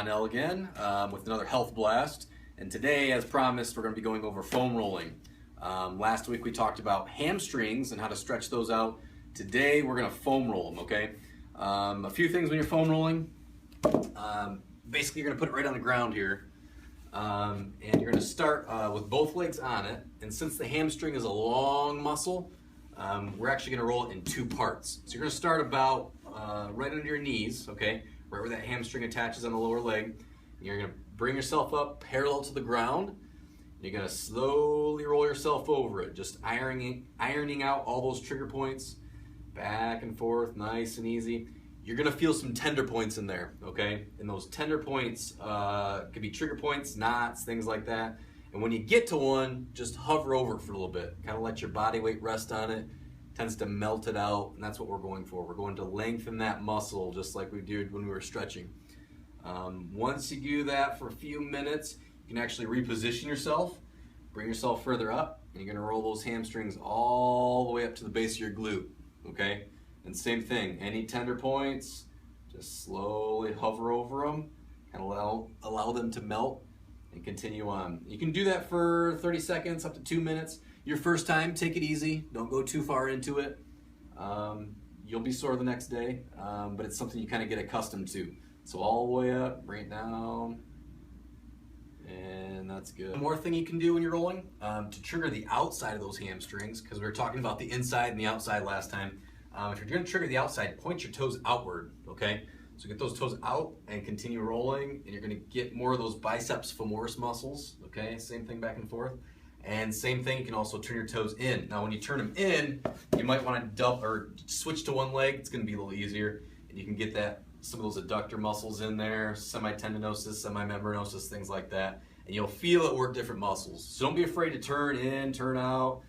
Nell again with another health blast, and today, as promised, we're going to be going over foam rolling. Last week we talked about hamstrings and how to stretch those out. Today we're going to foam roll them. Okay, a few things when you're foam rolling. Basically, you're going to put it right on the ground here, and you're going to start with both legs on it. And since the hamstring is a long muscle, we're actually going to roll it in two parts. So you're going to start about right under your knees. Okay. Right where that hamstring attaches on the lower leg. And you're going to bring yourself up parallel to the ground. You're going to slowly roll yourself over it, just ironing out all those trigger points, back and forth, nice and easy. You're going to feel some tender points in there, okay? And those tender points could be trigger points, knots, things like that. And when you get to one, just hover over it for a little bit. Kind of let your body weight rest on it. Tends to melt it out, and that's what we're going for. We're going to lengthen that muscle just like we did when we were stretching. Once you do that for a few minutes, you can actually reposition yourself, bring yourself further up, and you're going to roll those hamstrings all the way up to the base of your glute, okay? And same thing, any tender points, just slowly hover over them and allow them to melt and continue on. You can do that for 30 seconds, up to 2 minutes. Your first time, take it easy. Don't go too far into it. You'll be sore the next day, but it's something you kind of get accustomed to. So all the way up, bring it down, and that's good. One more thing you can do when you're rolling, to trigger the outside of those hamstrings, because we were talking about the inside and the outside last time. If you're going to trigger the outside, point your toes outward, okay? So get those toes out and continue rolling, and you're going to get more of those biceps femoris muscles, okay? Same thing back and forth. And same thing, you can also turn your toes in. Now when you turn them in, you might want to double or switch to one leg. It's going to be a little easier, and you can get some of those adductor muscles in there, semitendinosus, semimembranosus, things like that. And you'll feel it work different muscles. So don't be afraid to turn in, turn out.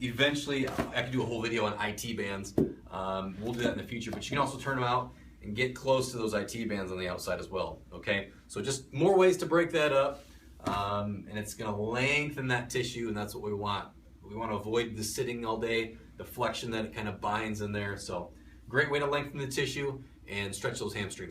Eventually, I could do a whole video on IT bands. We'll do that in the future, but you can also turn them out and get close to those IT bands on the outside as well, okay? So just more ways to break that up. And it's going to lengthen that tissue, and that's what we want. We want to avoid the sitting all day, the flexion that it kind of binds in there. So great way to lengthen the tissue and stretch those hamstrings out.